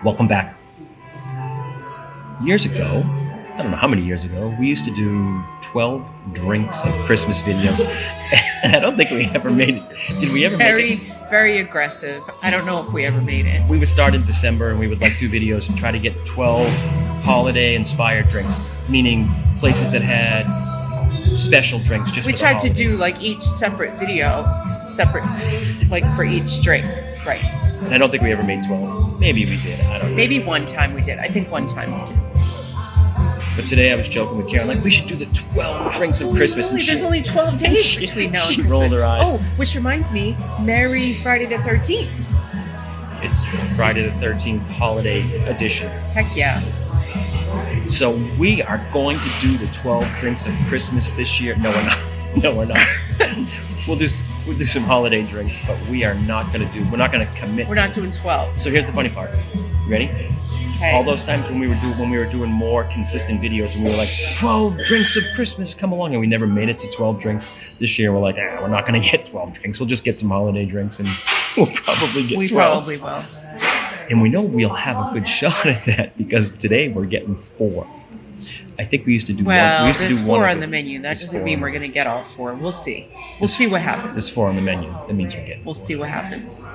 Welcome back. Years ago, I don't know how many years ago, we used to do 12 drinks of Christmas videos. And I don't think we ever made it. Did we ever make it? Very aggressive. I don't know if we ever made it. We would start in December and we would do videos and try to get 12 holiday-inspired drinks, meaning places that had special drinks just We for the tried to do holidays. each separate video, for each drink. Right. And I don't think we ever made 12. Maybe we did. I don't know. Maybe one time we did. I think one time we did. But today I was joking with Karen, we should do the 12 drinks of Christmas. Really? And There's only 12 days she- between now and she Christmas. rolled her eyes. Oh, which reminds me, Merry Friday the 13th. It's Friday the 13th holiday edition. Heck yeah. So we are going to do the 12 drinks of Christmas this year. No, we're not. No, we're not. We'll do some holiday drinks, but we're not going to commit. We're not doing 12. So here's the funny part. You ready? Okay. All those times when we were doing more consistent videos and we were like 12 drinks of Christmas, come along, and we never made it to 12 drinks. This year we're like, we're not going to get 12 drinks. We'll just get some holiday drinks and we'll probably get 12. We probably will. And we know we'll have a good shot at that because today we're getting 4. I think we used to do one. We used to there's do one 4 of on the them. menu. That There's doesn't 4. mean we're going to get all 4. We'll see. We'll see what happens. There's 4 on the menu. That means we're getting. We'll see what happens.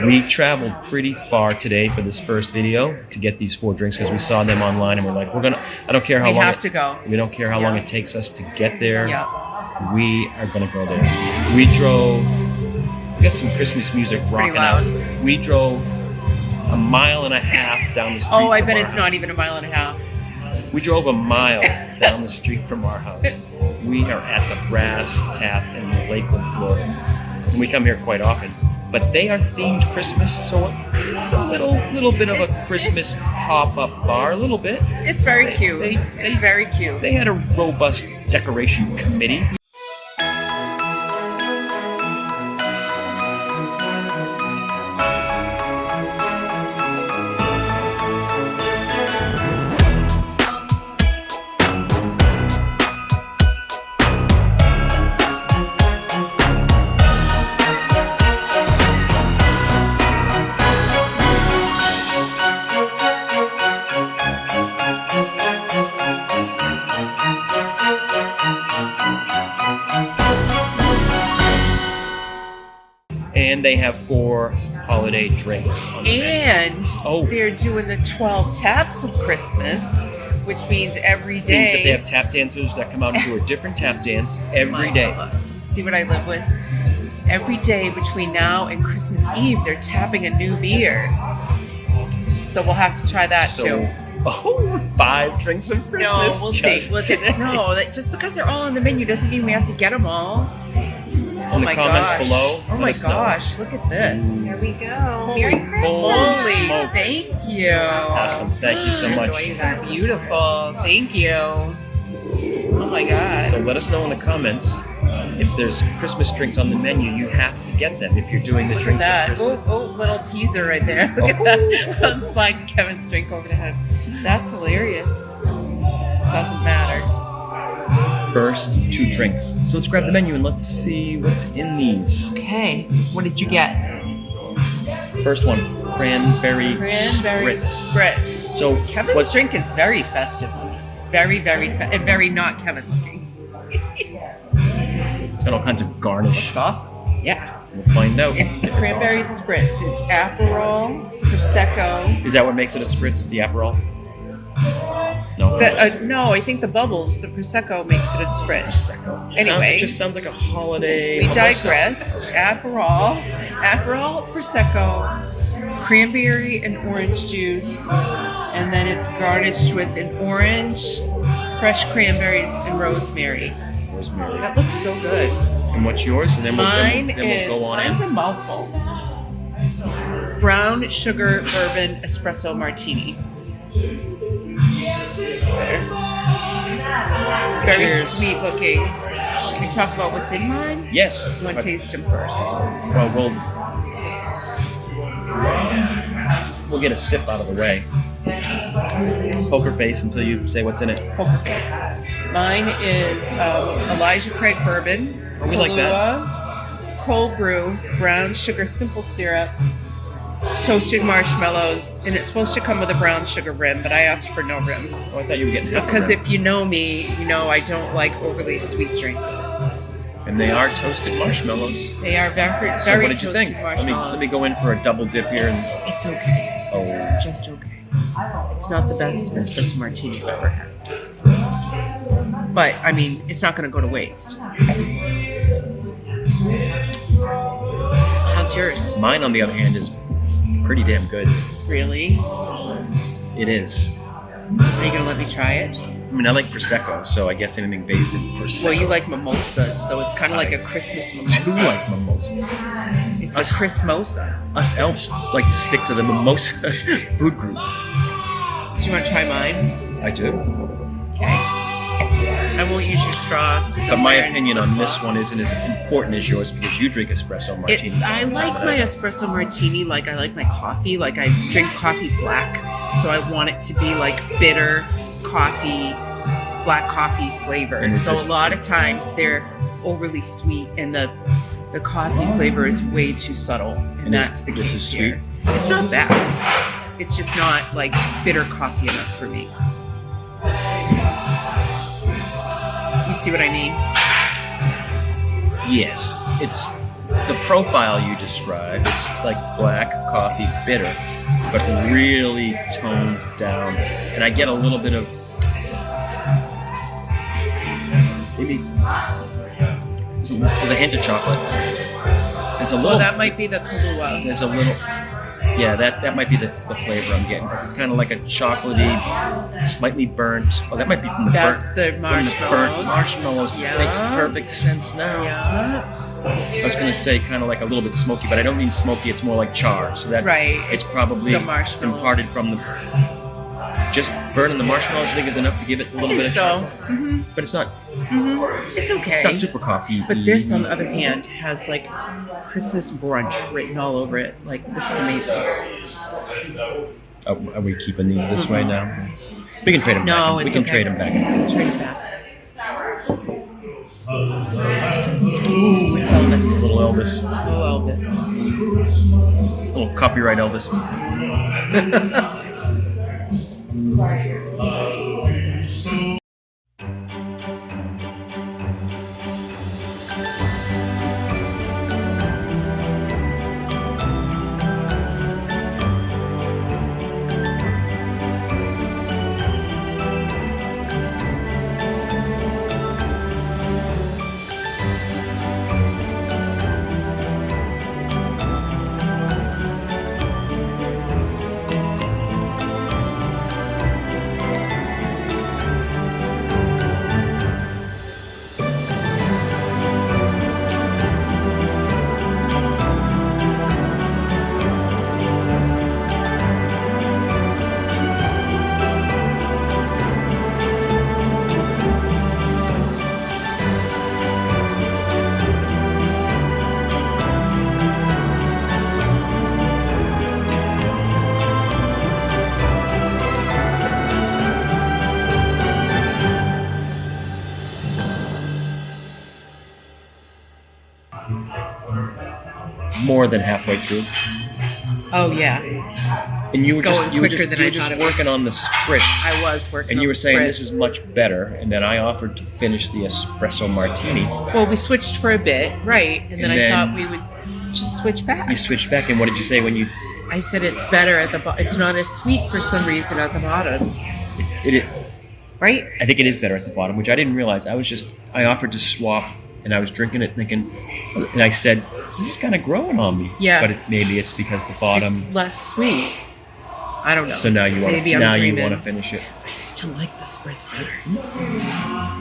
We traveled pretty far today for this first video to get these 4 drinks because we saw them online and we're like, I don't care how long. We have to go. We don't care how long it takes us to get there. Yeah. We are going to go there. We got some Christmas music rocking out. We drove a mile and a half down the street. Oh, I from bet our it's house. not even a mile and a half. We drove a mile down the street from our house. We are at the Brass Tap in Lakeland, Florida. And we come here quite often. But they are themed Christmas, so it's a little bit of a Christmas pop-up bar, a little bit. It's very cute. It's very cute. They had a robust decoration committee. And they have 4 holiday drinks on the menu. And they're doing the 12 taps of Christmas, which means every day. Means that they have tap dancers that come out and do a different tap dance every day. You see what I live with? Every day between now and Christmas Eve, they're tapping a new beer. So we'll have to try that too. 5 drinks of Christmas. No, we'll see. Today. No, just because they're all on the menu doesn't mean we have to get them all. In the comments below. Oh my gosh, look at this. There we go. Holy, Merry Christmas. holy, smokes. thank you. Awesome. Thank you so much. These are beautiful. Thank you. Oh my god. So let us know in the comments if there's Christmas drinks on the menu. You have to get them if you're doing the drinks of that. Christmas. Little teaser right there. Look at that. I'm sliding Kevin's drink over the head. That's hilarious. Doesn't matter. First 2 drinks. So let's grab the menu and let's see what's in these. Okay. What did you get? First one, cranberry Spritz. spritz. So Kevin's drink is very festive looking. And very not Kevin looking. Got all kinds of garnish. Looks awesome. Yeah. We'll find out. It's the if it's cranberry awesome. spritz. It's Aperol, Prosecco. Is that what makes it a spritz? The Aperol? No. No, I think the bubbles, the Prosecco makes it a spritz. Prosecco. Anyway. It just sounds like a holiday. We mimosa. digress. Aperol, Prosecco, cranberry and orange juice, and then it's garnished with an orange, fresh cranberries, and rosemary. Rosemary. That looks so good. And what's yours? And then we'll go on mine's in. a mouthful. Brown sugar bourbon espresso martini. Very Cheers. sweet looking. Should we talk about what's in mine? Yes. You want to taste them first? Well, we'll get a sip out of the way. Poker face until you say what's in it. Poker face. Mine is Elijah Craig bourbon. Oh, we like that. Kahlua, cold brew, brown sugar simple syrup, toasted marshmallows, and it's supposed to come with a brown sugar rim, but I asked for no rim. Oh, I thought you were getting half Because a rim. if you know me, you know I don't like overly sweet drinks. And they are toasted marshmallows. They are very, So very what did you toasted think? marshmallows. Let me go in for a double dip here. And It's okay. Oh. It's just okay. It's not the best espresso martini I've ever had. But, I mean, it's not going to go to waste. How's yours? mine, on the other hand, is pretty damn good. Really? It is. Are you going to let me try it? I mean, I like Prosecco, so I guess anything based in Prosecco. Well, you like mimosas, so it's kind of like a Christmas mimosa. do like mimosas. It's a Christmosa. Us elves like to stick to the mimosa food group. Do you want to try mine? I do. Okay. I won't use your straw. But my opinion on this one isn't as important as yours because you drink espresso martinis. I like my espresso martini like I like my coffee. Like I drink coffee black, so I want it to be like bitter coffee, black coffee flavor. And So a lot of times they're overly sweet, and the coffee flavor is way too subtle, and that's the this case is here. It's not bad. It's just not like bitter coffee enough for me. You see what I mean? Yes, it's the profile you described. It's like black coffee bitter, but really toned down. And I get a little bit of maybe there's a hint of chocolate. There's a little. Well, that might be the Kahlua. There's a little. Yeah, that might be the flavor I'm getting because it's kind of like a chocolatey, slightly burnt. Oh, that might be from the That's burnt. the From the burnt marshmallows. marshmallows. Yeah. Makes perfect sense now. Yeah. I was going to say kind of like a little bit smoky, but I don't mean smoky. It's more like char. So that Right. it's probably the marshmallows. imparted from the just burning the marshmallows. I think is enough to give it a little bit of chocolate. Mm-hmm. But it's not. It's okay. It's not super coffee. But this, on the other hand, has like Christmas brunch written all over it. Like, this is amazing. Are we keeping these this way now? We can trade them back. No, We it's can okay. trade them back. Trade it back. Ooh, it's Elvis. Little Elvis. Little Elvis. Little copyright Elvis. More than halfway through. Oh, yeah. And you were It's just going you were quicker just, than you I were just thought it would. working on the spritz. I was working And on you were the saying this spritz. is much better, and then I offered to finish the espresso martini. Well, we switched for a bit, right? And then And I then- thought we would just switch back. You switched back, and what did you say when you? I said it's better at the bottom. It's not as sweet for some reason at the bottom, right? I think it is better at the bottom, which I didn't realize. I offered to swap, and I was drinking it, thinking, and I said, "This is kind of growing on me." Yeah. But maybe it's because the bottom. It's less sweet. I don't know. So now you want Maybe I'm you dreaming. want to finish it. I still like the spritz better.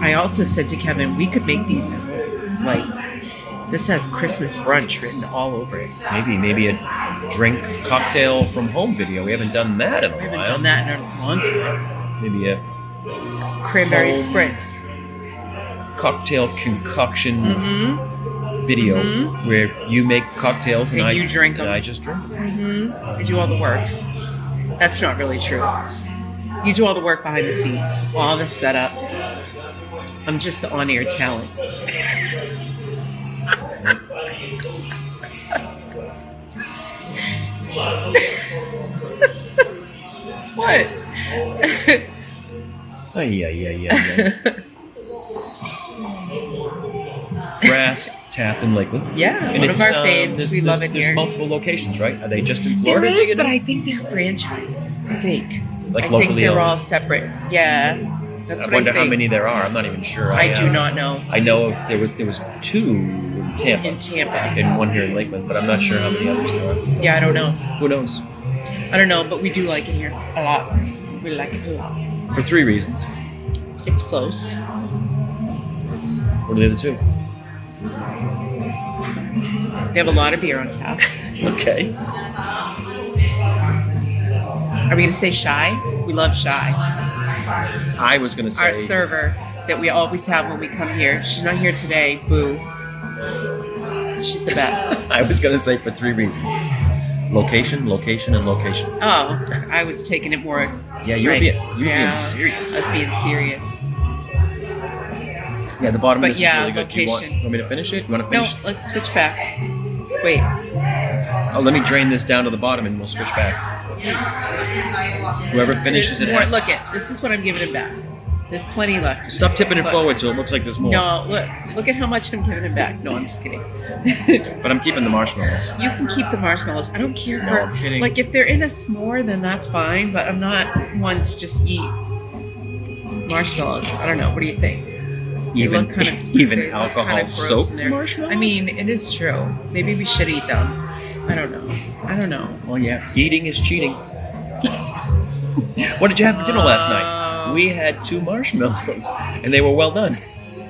I also said to Kevin, we could make these at home. Like, this has Christmas brunch written all over it. Maybe a drink cocktail from home video. We haven't done that in a We while. haven't done that in a long time. Maybe a Cranberry Home. spritz. cocktail concoction Mm-hmm. video where you make cocktails and, And you drink and them. I just drink them. Mm-hmm. You do all the work. That's not really true. You do all the work behind the scenes, all the setup. I'm just the on-air talent. What? Ay. Brass Tap in Lakeland. Yeah, And one it's, of our faves. We love it There's here. multiple locations, right? Are they just in There Florida? do is, you but know? I think they're franchises. I think. Like I think locally they're owned. all separate. Yeah, that's I what wonder I think. how many there are. I'm not even sure. I do not know. I know if there was 2 in Tampa. In Tampa. And 1 here in Lakeland, but I'm not sure how many others there are. Yeah, I don't know. Who knows? I don't know, but we do like it here a lot. We like it a lot. For 3 reasons. It's close. What are the other 2? They have a lot of beer on tap. Okay. Are we going to say Shy? We love Shy. I was going to say... Our server that we always have when we come here. She's not here today. Boo. She's the best. I was going to say for 3 reasons. Location, location, and location. Oh, I was taking it more. Yeah, you're right. being serious. I was being serious. Yeah, the bottom But of this yeah, is really good. Do you location. want me to finish it? You want to No, finish? let's switch back. Wait. Oh, let me drain this down to the bottom and we'll switch back. Whoever finishes There's it more. has... Look it. This is what I'm giving it back. There's plenty left. Stop tipping it Look. forward so it looks like there's more. No, look at how much I'm giving it back. No, I'm just kidding. But I'm keeping the marshmallows. You can keep the marshmallows. I don't care No, for I'm kidding. like if they're in a s'more, then that's fine. But I'm not one to just eat marshmallows. I don't know. What do you think? They look kind of even they look alcohol kind of gross soaked in there. marshmallows? I mean, it is true. Maybe we should eat them. I don't know. Oh yeah, eating is cheating. What did you have for dinner last night? We had 2 marshmallows, and they were well done.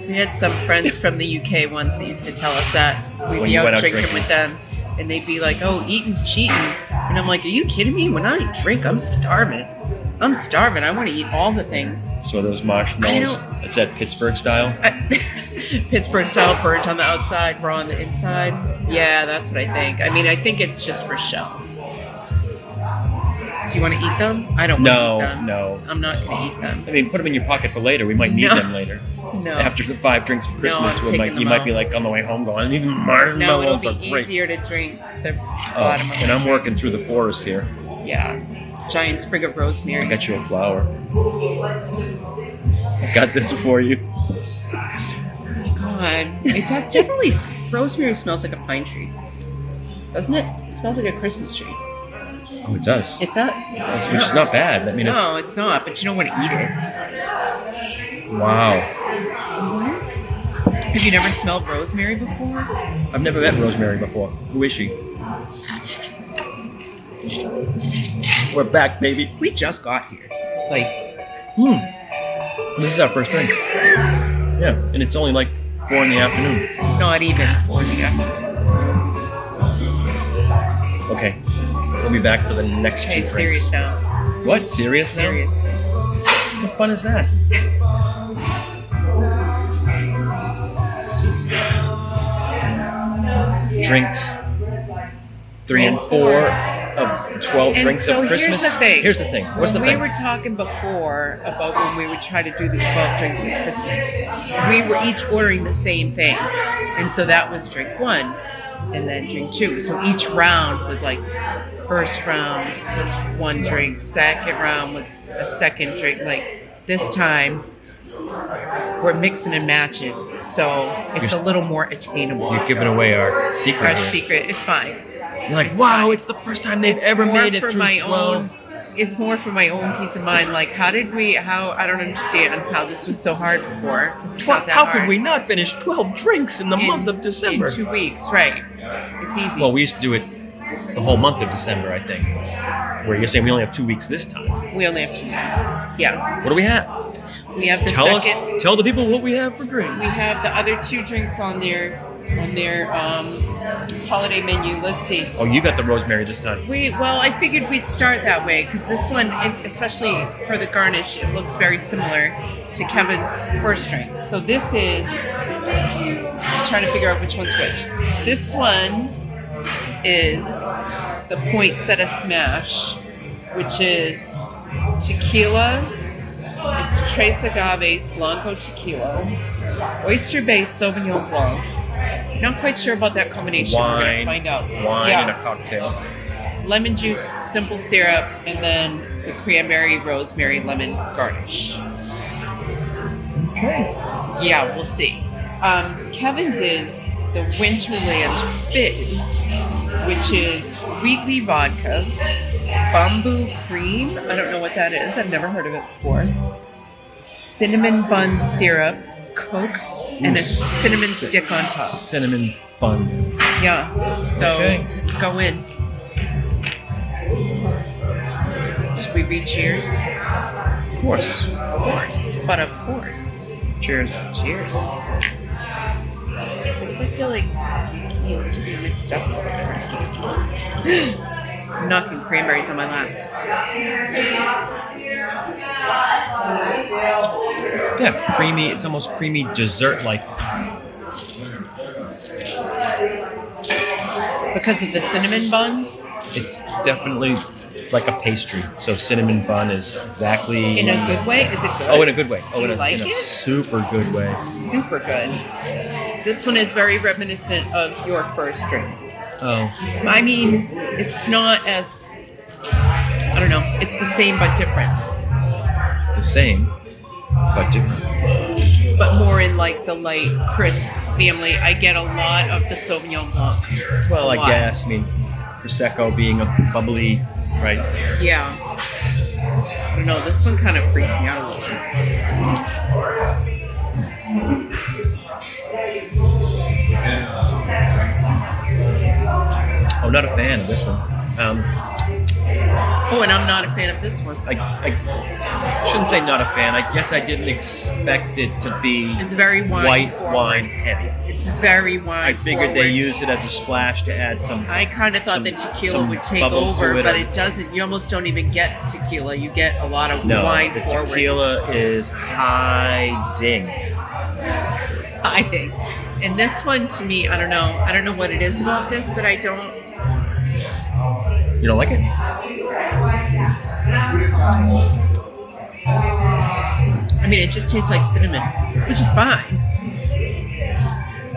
We had some friends from the UK once that used to tell us that we'd When be you out went out drinking drinking. with them, and they'd be like, "Oh, eating's cheating," and I'm like, "Are you kidding me? When I drink, I'm starving. I want to eat all the things." So those marshmallows, I it's that Pittsburgh style. Pittsburgh style, burnt on the outside, raw on the inside. Yeah, that's what I think. I mean, I think it's just for show. Do you want to eat them? I don't want to eat them. No. I'm not going to eat them. I mean, put them in your pocket for later. We might need No. them later. No. After the 5 drinks for Christmas, I'm taking you them might out. be like on the way home going, I need a No, marshmallow it'll for be break. easier to drink the Oh, bottom of and the I'm drink. working through the forest here. Yeah. Giant sprig of I rosemary. got you a flower. I got this for you. God. It does definitely, rosemary smells like a pine tree. Doesn't it? It smells like a Christmas tree. Oh, it does. It does. Which is not bad. I mean, it's... No, it's not, but you don't want to eat it. Wow. Have you never smelled rosemary before? I've never met Rosemary before. Who is she? We're back, baby. We just got here. Like, This is our first drink. Yeah, and it's only like 4 in the afternoon. not even 4 in the afternoon. Okay, we'll be back for the next 2 Okay, drinks. serious now. What? Serious now? Serious. What fun is that? Drinks 3 and 4 of the 12 And drinks so of Christmas. here's the thing. What's the We thing? were talking before about when we would try to do the 12 drinks at Christmas. We were each ordering the same thing. And so that was drink 1 and then drink 2. So each round was like, first round was 1 drink, second round was a second drink. Like this time, we're mixing and matching. So it's a little more attainable. You're giving away our secret. Our here. secret, it's fine. You're like, It's wow, fine. it's the first time they've It's ever more made it for through my 12. It's more for my own peace of mind. Like, I don't understand how this was so hard before. This is not that How hard. could we not finish 12 drinks in the month of December? In 2 weeks, right. It's easy. Well, we used to do it the whole month of December, I think. Where you're saying we only have 2 weeks this time. we only have 2 weeks. Yeah. What do we have? We have the second. Tell the people what we have for drinks. We have the other 2 drinks on their holiday menu. Let's see. Oh, you got the rosemary this time. Well, I figured we'd start that way because this one, especially for the garnish, it looks very similar to Kevin's first drink. So this is, I'm trying to figure out which one's which. This one is the Poinsettia Smash, which is tequila. It's Tres Agaves Blanco Tequila, oyster-based Sauvignon Blanc. Not quite sure about that combination. We're gonna find out. Wine Yeah. and a cocktail. Lemon juice, simple syrup, and then the cranberry, rosemary, lemon garnish. Okay. Yeah, we'll see. Kevin's is the Winterland Fizz, which is wheatley vodka, bamboo cream. I don't know what that is. I've never heard of it before. Cinnamon bun syrup, Coke, and a cinnamon stick on top. Cinnamon bun. Yeah. So let's go in. Should we read cheers? Of course. Of course. But of course. Cheers. Cheers. This I feel like needs to be mixed up a little bit. I'm knocking cranberries on my lap. Yeah, creamy. It's almost creamy dessert-like. Because of the cinnamon bun? It's definitely like a pastry. So cinnamon bun is exactly... In a good way? Is it good? Oh, in a good way. Do you like in a it? super good way. Super good. This one is very reminiscent of your first drink. Oh. I mean, it's not as... I don't know. It's the same but different. The same, but different. But more in like the light, crisp family. I get a lot of the Sauvignon Blanc. Well, I guess. I mean, Prosecco being a bubbly, right? Yeah. I don't know. This one kind of freaks me out a little bit. Oh, not a fan of this one. Oh, and I'm not a fan of this one. I shouldn't say not a fan. I guess I didn't expect it to be It's very white forward. wine heavy. It's very wine I figured forward. they used it as a splash to add some. I kind of thought some- that tequila some would take bubble to over, it but or it doesn't. You almost don't even get tequila. You get a lot of No, wine the forward. tequila is hiding. I think. And this one, to me, I don't know. I don't know what it is about this that I don't. You don't like it? I mean, it just tastes like cinnamon, which is fine.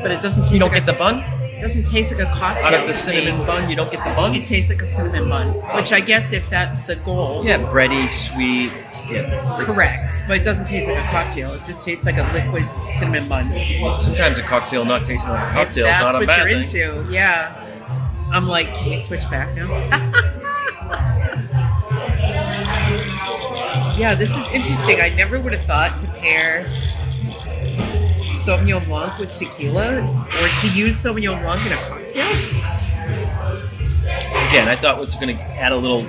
But it doesn't taste You don't like get the bun? It doesn't taste like a cocktail. Out of the to me. cinnamon bun, you don't get the bun? It tastes like a cinnamon bun, which I guess if that's the goal. Yeah, bready, sweet. Yeah, Correct. But it doesn't taste like a cocktail. It just tastes like a liquid cinnamon bun. Sometimes a cocktail not tasting like a cocktail is That's not a what bad you're thing. into. Yeah. I'm like, can we switch back now? Yeah, this is interesting. I never would have thought to pair Sauvignon Blanc with tequila or to use Sauvignon Blanc in a cocktail. Again, I thought it was going to add a little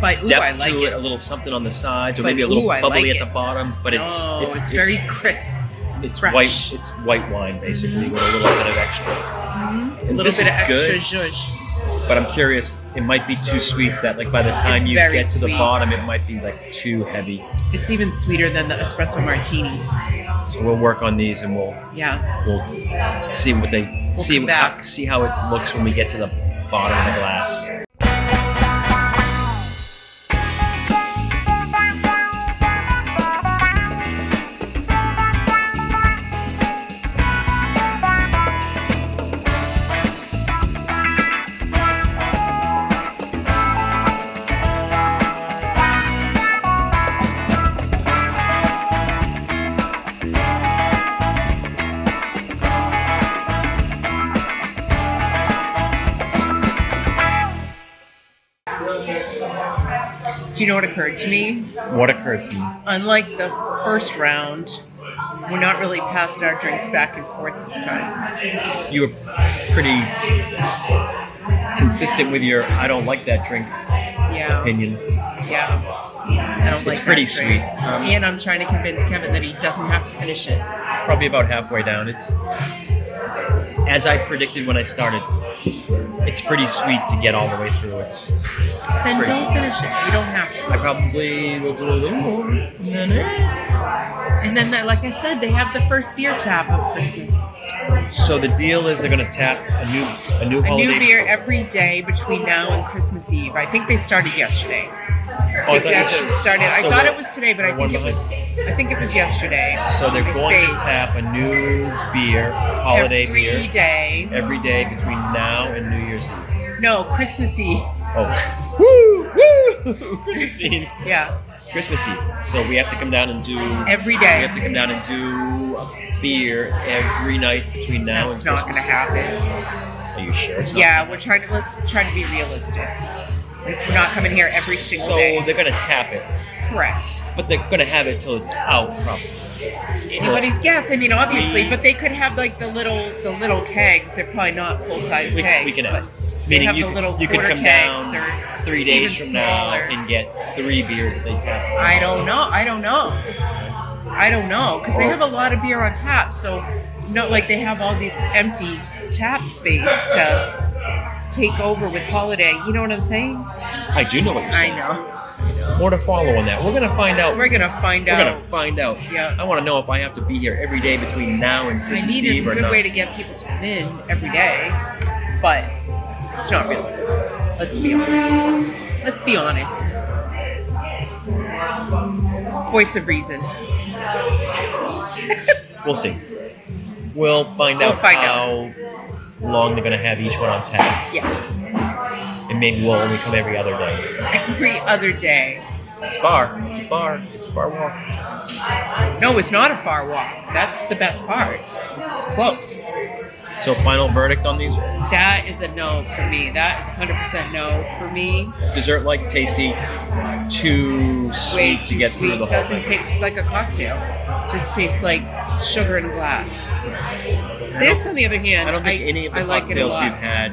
But ooh, depth I like to it. a little something on the sides, or But, maybe a little ooh, I bubbly like at it. the bottom. But it's very crisp. it's fresh. white. It's white wine basically with a little bit of extra. A little This bit is of extra good. zhuzh. But I'm curious, it might be too sweet that like by the time It's you very get to the sweet. bottom, it might be like too heavy. It's even sweeter than the espresso martini. So we'll work on these and we'll Yeah. see what they come back. see how it looks when we get to the bottom of the glass. Do you know what occurred to me? What occurred to you? Unlike the first round, we're not really passing our drinks back and forth this time. You were pretty consistent with your "I don't like that drink" Yeah. opinion. Yeah. I don't like It's pretty that drink. sweet. And I'm trying to convince Kevin that he doesn't have to finish it. Probably about halfway down. It's as I predicted when I started. It's pretty sweet to get all the way through. It's Then pretty don't finish it. You don't have to. I probably will do a little more. And then, like I said, they have the first beer tap of Christmas. So the deal is they're going to tap a new A holiday. new beer every day between now and Christmas Eve. I think they started yesterday. Oh, I They actually started. I so thought we're- it was today, but I we're think it one was. I think it was yesterday. So they're I going to think. tap a new beer, holiday every beer, day. every day between now and New Year's Eve. No, Christmas Eve. Oh, Woo! Woo! Christmas Eve. Yeah. Christmas Eve. So we have to come down and do Every day. We have to come down and do a beer every night between now That's and not Christmas. going to happen. Are you sure it's not? Yeah, let's try to be realistic. We're not coming here every single day. So they're gonna tap it, Correct. but they're gonna have it till it's out, probably. Anybody's guess. I mean, obviously, but they could have like the little kegs. They're probably not full size kegs. We can but ask. They Meaning have you the little you could quarter come kegs down or 3 days even from now smaller. and get 3 beers that they tap. I don't know because they have a lot of beer on tap. So not like they have all this empty tap space to take over with holiday. You know what I'm saying? I do know what you're saying. I know. More to follow on that. We're gonna find out. We're gonna find out. Yeah. I want to know if I have to be here every day between now and I Christmas mean, Eve it's or a good not. way to get people to come in every day, but it's not realistic. Let's be honest. Voice of reason. We'll see. We'll find out how long they're gonna have each one on tap, Yeah. and maybe we'll only come every other day. Every other day. It's far. It's a far walk. No, it's not a far walk. That's the best part. It's close. So final verdict on these? That is a no for me. That is 100% no for me. Dessert like tasty, too Way sweet to too get sweet. through the whole Doesn't thing. taste like a cocktail. Just tastes like sugar in a glass. This, on the other hand, I don't think any of the I like it a cocktails lot. we've had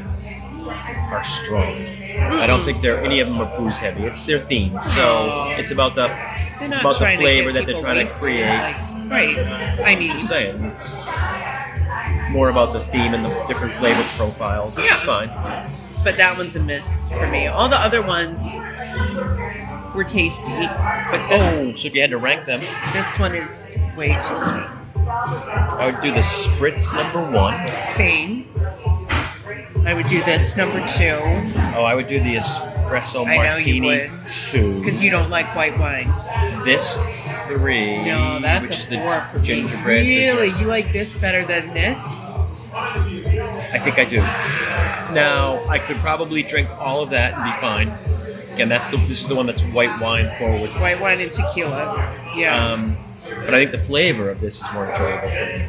are strong. I don't think any of them are booze heavy. It's their theme, so it's about the They're it's not about the trying to flavor get that they're people trying to wasted, create. like, right. I mean, Just saying, it's more about the theme and the different flavor profiles, which is fine. but that one's a miss for me. All the other ones were tasty, but Oh, so if you had to rank them, this one is way too sweet. I would do the Spritz #1. Same. I would do this number 2 Oh, I would do the Espresso I know you Martini would. 2. because you don't like white wine. This 3. No, that's which a is the 4 for me. gingerbread Really, dessert. you like this better than this? I think I do. Now, I could probably drink all of that and be fine. Again, this is the one that's white wine forward. White wine and tequila. Yeah. But I think the flavor of this is more enjoyable for me.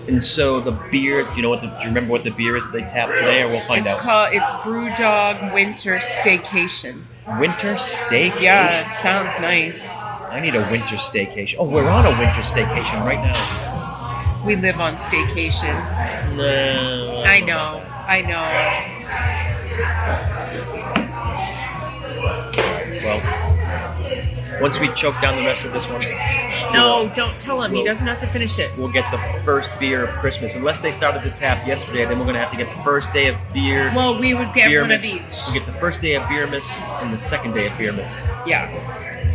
And so the beer, do you remember what the beer is that they tapped today, or we'll find out? It's Brewdog Winter Staycation. Winter steak? Yeah, it sounds nice. I need a winter staycation. Oh, we're on a winter staycation right now. We live on staycation. No. I know. Well, once we choke down the rest of this one, No, don't tell him. He doesn't have to finish it. we'll get the first beer of Christmas. Unless they started the tap yesterday, then we're going to have to get the first day of beer. Well, we would get one of Beermas. each. We'll get the first day of Beermas and the second day of Beermas. Yeah.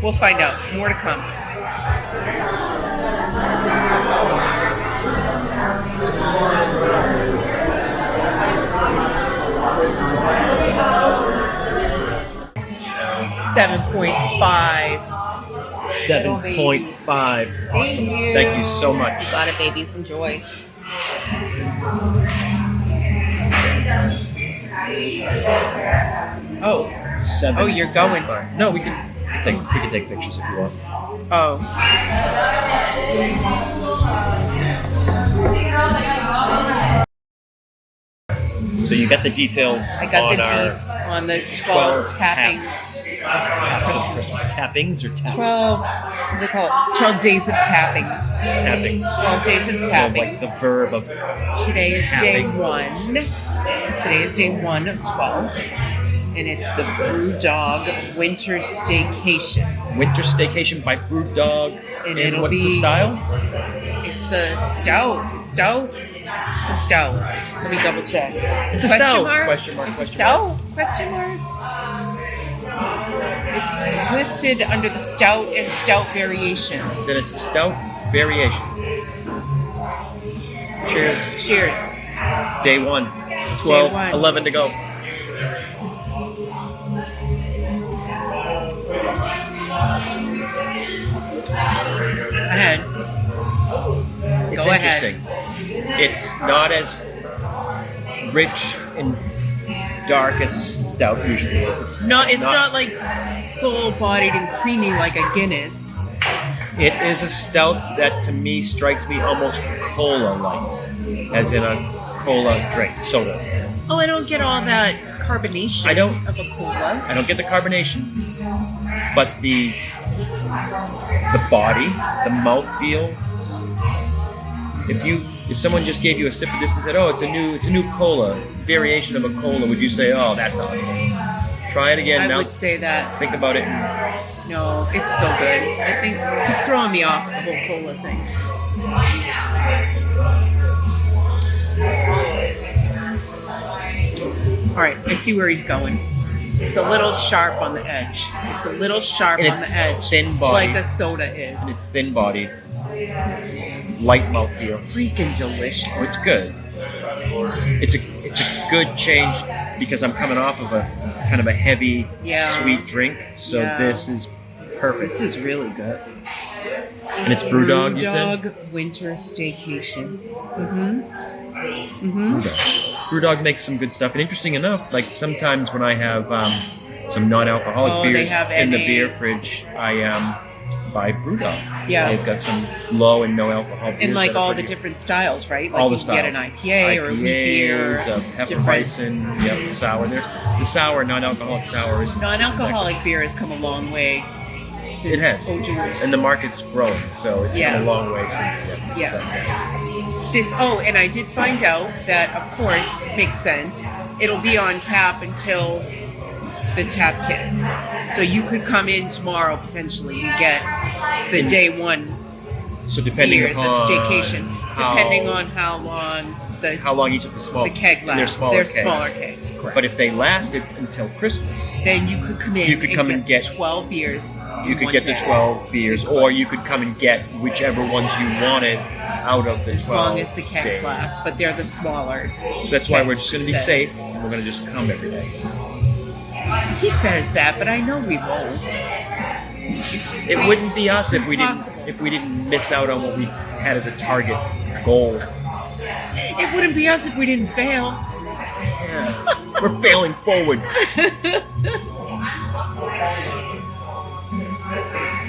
We'll find out. More to come. $7.5. 7.5. Awesome. Thank you. Thank you so much. You got it, babies. Enjoy. Oh. 7. Oh, you're going. No, we can take pictures if you want. Oh. So you got the details. I got the on our deets on the 12 tappings. Christmas tappings or taps? 12, what do they call it? 12 days of tappings. Tappings. 12 days of So like tappings. the verb of Today is day tapping. 1. Today is day 1 of 12. And it's the Brewdog Winter Staycation. Winter Staycation by Brewdog. And And it'll what's the be- style? It's a stout. It's a stout. Let me double check. It's a Question stout. mark? Question mark, It's question a stout? Question mark? It's listed under the stout and stout variations. Then it's a stout variation. Cheers. Cheers. Day 1. 12, Day 1. 11 to go. Ahead. It's Go ahead. interesting. It's not as rich and dark as a stout usually is. It's not like full-bodied and creamy like a Guinness. It is a stout that to me strikes me almost cola-like, as in a cola drink, soda. Oh, I don't get all that carbonation of a cola. I don't get the carbonation, but the body, the mouthfeel. If someone just gave you a sip of this and said, "Oh, it's a new cola variation of a cola," would you say, "Oh, that's not it"? Try it again. I now would say that. Think about it. No, it's so good. I think he's throwing me off the whole cola thing. All right, I see where he's going. It's a little sharp on the edge. It's a little sharp on the edge, thin body, like a soda is. And it's thin bodied, light mouthfeel. Freaking delicious. Oh, it's good. It's a good change because I'm coming off of a kind of a heavy, sweet drink. So this is perfect. This is really good. And it's Brewdog, you said? Brewdog Winter Staycation. Brewdog makes some good stuff. And interesting enough, like sometimes when I have some non-alcoholic beers in the beer fridge, I buy Brewdog. Yeah. They've got some low and no alcohol beers. And like all the different styles, right? Like all the you styles. Get an IPA or a wheat beer. Hefeweizen, sour. The sour, non-alcoholic sour is... Non-alcoholic beer has come a long way since it has. O'Doul's. And the market's growing, so it's come a long way since... And I did find out that, of course, makes sense. It'll be on tap until the tap kicks. So you could come in tomorrow potentially and get the day one. So depending beer, upon the staycation, depending on how long each of the keg lasts. They're smaller kegs. Correct. But if they lasted until Christmas, then you could come in. You could come and get 12 beers. You could get the 12 beers, or you could come and get whichever ones you wanted out of the 12. As long as the kegs last, but they're the smaller. So that's why we're just going to be safe, and we're going to just come every day. He says that, but I know we won't. It wouldn't be us if we didn't miss out on what we had as a target goal. It wouldn't be us if we didn't fail. Yeah. We're failing forward.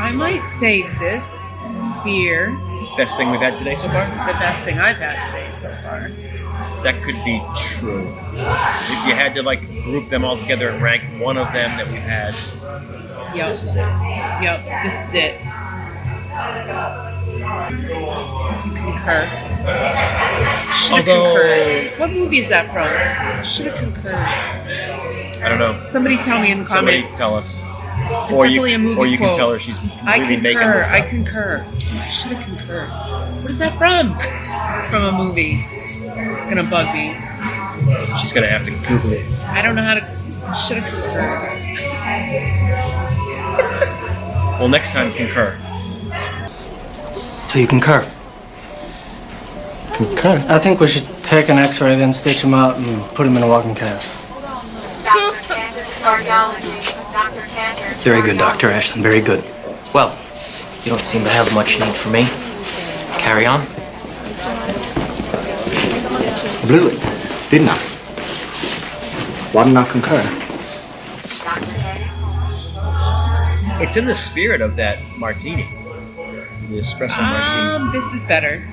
I might say this beer. Best thing we've had today so far? The best thing I've had today so far. That could be true. If you had to group them all together and rank one of them that we've had, this is it. Yep, this is it. Concur. Should have concurred. What movie is that from? Should have concurred. I don't know. Somebody tell me in the comments. Somebody tell us. It's definitely a movie or you quote. can tell her she's really making this up. I concur. I should have concurred. What is that from? It's from a movie. It's gonna bug me. She's gonna have to Google it. I don't know how to. Should have concurred. Well, next time concur. So you concur? Concur. I think we should take an X-ray, then stitch him out and put him in a walking cast. Very good, Dr. Ashland. Very good. Well, you don't seem to have much need for me. Carry on. Blew it, didn't I? Why didn't I concur? It's in the spirit of that martini. The espresso martini. This is better.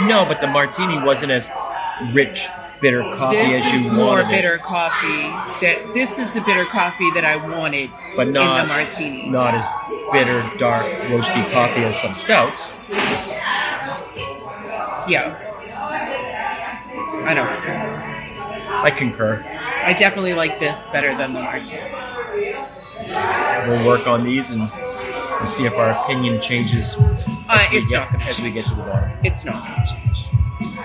No, but the martini wasn't as rich, bitter coffee as you wanted. This is more bitter coffee. This is the bitter coffee that I wanted but not, in the martini. Not as bitter, dark, roasty coffee as some stouts. Yeah. I know. I concur. I definitely like this better than the martini. We'll work on these and we'll see if our opinion changes as we get to the bottom. It's not going to change.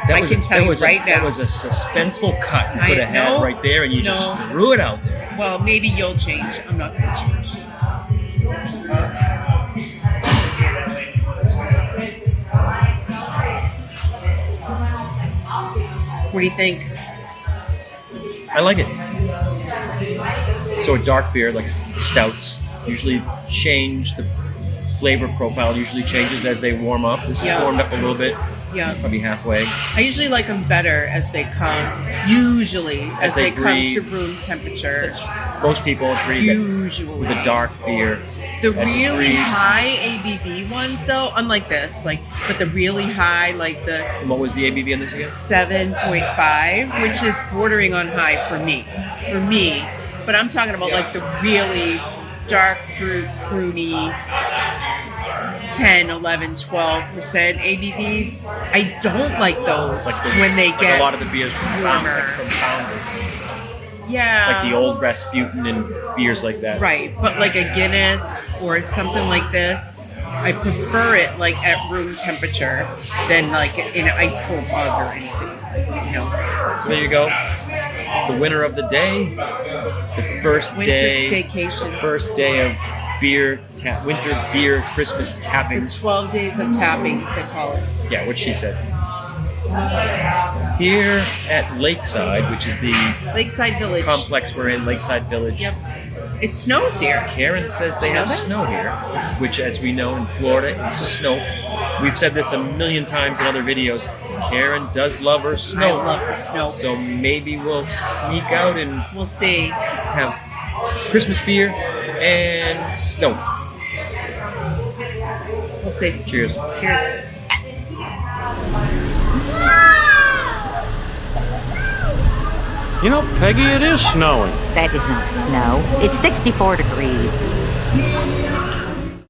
I can tell you right now. That was a suspenseful cut you could have had right there, and you just threw it out there. Well, maybe you'll change. I'm not going to change. What do you think? I like it. So a dark beer, like stouts, usually change the flavor profile. Usually changes as they warm up. This is warmed up a little bit. Yeah. probably halfway. I usually like them better as they come. Usually, as they come breathe. to room temperature. Most people agree Usually. that the dark beer, The as it really breathes- high ABV ones, though, unlike this, but the really high, like the And what was the ABV on this again? 7.5, which is bordering on high for me. But I'm talking about like the really dark fruit, pruny, 10, 11, 12% ABVs. I don't like those when they like get a lot of the beers warmer. from founders. Yeah. Like the old Rasputin and beers like that. Right, but like a Guinness or something like this, I prefer it like at room temperature than like in an ice cold mug or anything. You know. So there you go. The winner of the day, the first Winter day, staycation. the first day of winter beer Christmas The tappings. 12 days of tappings, they call it. Yeah, what she said. Here at Lakeside, which is the Lakeside Village. complex we're in, Lakeside Village. Yep. It snows here. Karen says they have snow here, which, as we know in Florida, is snow. We've said this a million times in other videos. Karen does love her snow. I love the snow. So maybe we'll sneak out and We'll see. have Christmas beer and snow. We'll see. Cheers. Cheers. You know, Peggy, it is snowing. That is not snow. It's 64 degrees.